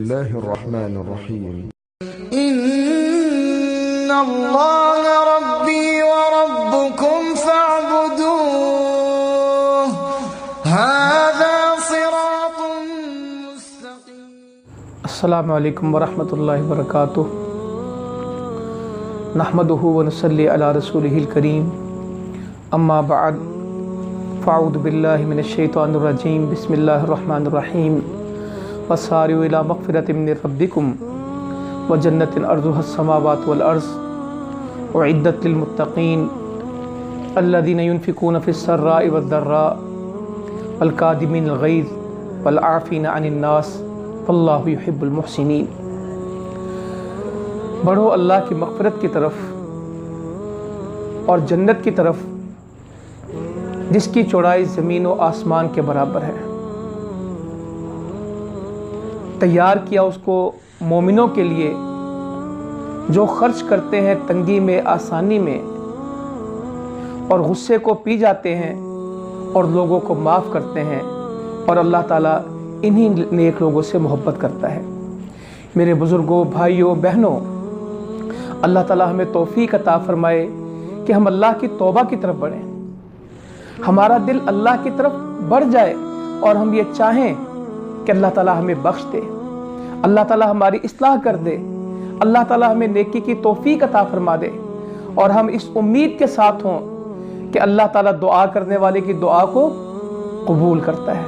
الله الرحمن الرحيم إن الله ربي وربكم فاعبدوه هذا صراط مستقيم. السلام علیکم ورحمۃ اللہ وبرکاتہ. نحمدہ ونصلی علی رسولہ الکریم. اما بعد فاعوذ باللہ من الشیطان الرجیم. بسم اللہ الرحمن الرحیم. وسارعوا الی مغفرۃ من ربکم وجنۃ عرضها السماوات والارض اعدت للمتقین الذین ينفقون فی السراء والضراء والکاظمین الغیظ والعافین عن الناس واللہ یحب المحسنین. بڑھو اللہ کی مغفرت کی طرف اور جنت کی طرف جس کی چوڑائی زمین و آسمان کے برابر ہے. تیار کیا اس کو مومنوں کے لیے جو خرچ کرتے ہیں تنگی میں آسانی میں اور غصے کو پی جاتے ہیں اور لوگوں کو معاف کرتے ہیں، اور اللہ تعالیٰ انہی نیک لوگوں سے محبت کرتا ہے. میرے بزرگوں، بھائیوں، بہنوں، اللہ تعالیٰ ہمیں توفیق عطا فرمائے کہ ہم اللہ کی توبہ کی طرف بڑھیں، ہمارا دل اللہ کی طرف بڑھ جائے اور ہم یہ چاہیں کہ اللہ تعالیٰ ہمیں بخش دے، اللہ تعالیٰ ہماری اصلاح کر دے، اللہ تعالیٰ ہمیں نیکی کی توفیق عطا فرما دے، اور ہم اس امید کے ساتھ ہوں کہ اللہ تعالیٰ دعا کرنے والے کی دعا کو قبول کرتا ہے.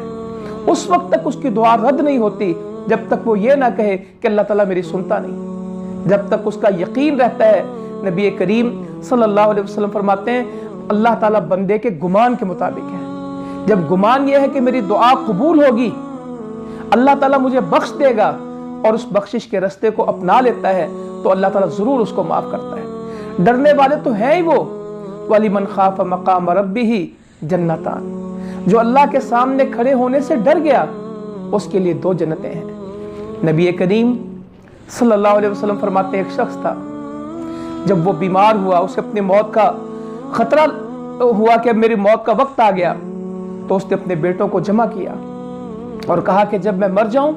اس وقت تک اس کی دعا رد نہیں ہوتی جب تک وہ یہ نہ کہے کہ اللہ تعالیٰ میری سنتا نہیں. جب تک اس کا یقین رہتا ہے. نبی کریم صلی اللہ علیہ وسلم فرماتے ہیں اللہ تعالیٰ بندے کے گمان کے مطابق ہے. جب گمان یہ ہے کہ میری دعا قبول ہوگی، اللہ تعالیٰ مجھے بخش دے گا اور اس بخشش کے رستے کو اپنا لیتا ہے، تو اللہ تعالیٰ ضرور اس کو معاف کرتا ہے. ڈرنے والے تو ہیں ہی وہ. وَلِمَنْ خَافَ مَقَامَ رَبِّهِ جَنَّتَانِ. جو اللہ کے سامنے کھڑے ہونے سے ڈر گیا اس کے لیے 2 جنتیں ہیں. نبی کریم صلی اللہ علیہ وسلم فرماتے ہیں ایک شخص تھا، جب وہ بیمار ہوا، اسے اپنی موت کا خطرہ ہوا کہ میری موت کا وقت آ گیا، تو اس نے اپنے بیٹوں کو جمع کیا اور کہا کہ جب میں مر جاؤں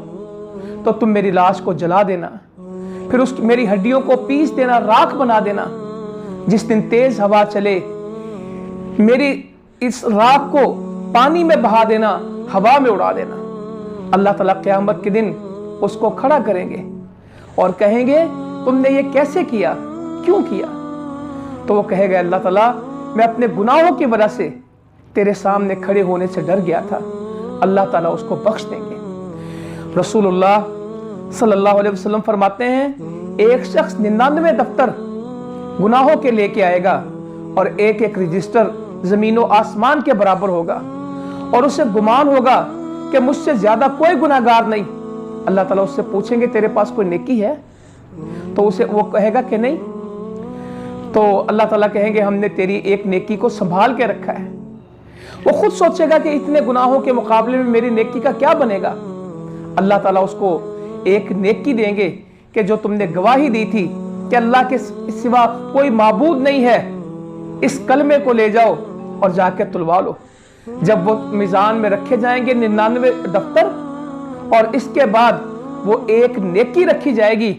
تو تم میری لاش کو جلا دینا، پھر میری ہڈیوں کو پیس دینا، راکھ بنا دینا. جس دن تیز ہوا چلے میری اس راکھ کو پانی میں بہا دینا، ہوا میں اڑا دینا. اللہ تعالیٰ قیامت کے دن اس کو کھڑا کریں گے اور کہیں گے تم نے یہ کیسے کیا، کیوں کیا؟ تو وہ کہے گا اللہ تعالیٰ میں اپنے گناہوں کی وجہ سے تیرے سامنے کھڑے ہونے سے ڈر گیا تھا. اللہ تعالیٰ اس کو بخش دیں گے. رسول اللہ صلی اللہ علیہ وسلم فرماتے ہیں ایک شخص 99 دفتر گناہوں کے لے کے آئے گا اور ایک رجسٹر زمین و آسمان کے برابر ہوگا، اور اسے گمان ہوگا کہ مجھ سے زیادہ کوئی گناہگار نہیں. اللہ تعالیٰ اس سے پوچھیں گے تیرے پاس کوئی نیکی ہے؟ تو وہ کہے گا کہ نہیں. تو اللہ تعالیٰ کہیں گے ہم نے تیری ایک نیکی کو سنبھال کے رکھا ہے. وہ خود سوچے گا کہ اتنے گناہوں کے مقابلے میں میری نیکی کا کیا بنے گا. اللہ تعالیٰ اس کو ایک نیکی دیں گے کہ جو تم نے گواہی دی تھی کہ اللہ کے سوا کوئی معبود نہیں ہے، اس کلمے کو لے جاؤ اور جا کے تلوا لو. جب وہ میزان میں رکھے جائیں گے 99 دفتر، اور اس کے بعد وہ ایک نیکی رکھی جائے گی،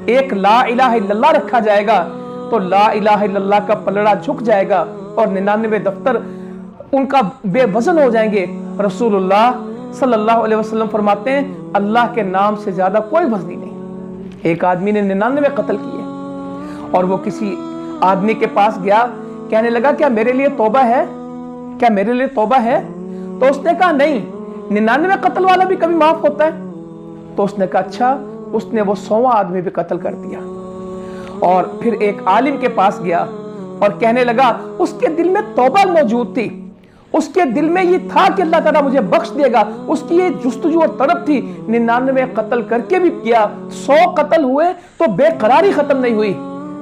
ایک لا الہ الا اللہ رکھا جائے گا، تو لا الہ الا اللہ کا پلڑا جھک جائے گا اور 99 دفتر ان کا بے وزن ہو جائیں گے. رسول اللہ صلی اللہ علیہ وسلم فرماتے ہیں اللہ کے نام سے زیادہ کوئی وزنی نہیں. ایک آدمی نے 99 قتل کیے اور وہ کسی آدمی کے پاس گیا، کہنے لگا کیا میرے لیے توبہ ہے، کیا میرے لیے توبہ ہے؟ تو اس نے کہا نہیں، 99 قتل والا بھی کبھی معاف ہوتا ہے. تو اس نے کہا اچھا. اس نے وہ 100واں آدمی بھی قتل کر دیا. اور پھر ایک عالم کے پاس گیا اور کہنے لگا اس کے دل میں توبہ موجود تھی، اس کے دل میں یہ تھا کہ اللہ تعالیٰ مجھے بخش دے گا، اس کی یہ جستجو اور طلب تھی. 99 قتل کر کے بھی کیا، 100 قتل ہوئے تو بے قراری ختم نہیں ہوئی.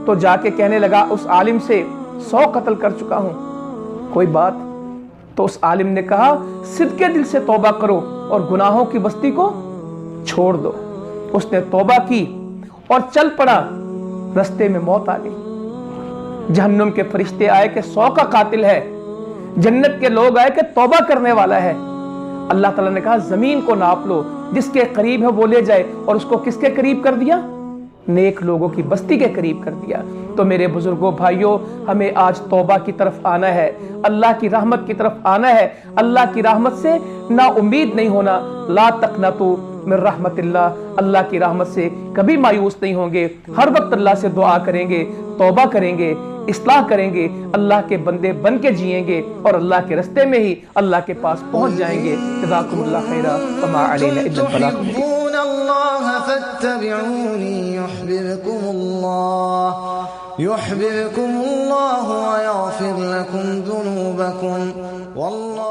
تو جا کے کہنے لگا اس عالم سے 100 قتل کر چکا ہوں، کوئی بات؟ تو اس عالم نے کہا صدقے دل سے توبہ کرو اور گناہوں کی بستی کو چھوڑ دو. اس نے توبہ کی اور چل پڑا. رستے میں موت آ گئی. جہنم کے فرشتے آئے کہ 100 کا قاتل ہے، جنت کے لوگ آئے کہ توبہ کرنے والا ہے. اللہ تعالیٰ نے کہا زمین کو ناپ لو، جس کے قریب ہے وہ لے جائے، اور اس کو کس کے قریب کر دیا؟ نیک لوگوں کی بستی کے قریب کر دیا۔ تو میرے بزرگوں بھائیوں، ہمیں آج توبہ کی طرف آنا ہے، اللہ کی رحمت کی طرف آنا ہے، اللہ کی رحمت سے نا امید نہیں ہونا۔ لا تقنطوا من رحمت اللہ، اللہ کی رحمت سے کبھی مایوس نہیں ہوں گے، ہر وقت اللہ سے دعا کریں گے، توبہ کریں گے، اصلاح کریں گے، اللہ کے بندے بن کے جئیں گے، اور اللہ کے رستے میں ہی اللہ کے پاس پہنچ جائیں گے۔ جزاکم اللہ خیرا وما علینا الا البلاغ المبین۔ تحبون اللہ فاتبعونی يحببكم الله ويغفر لكم ذنوبكم والله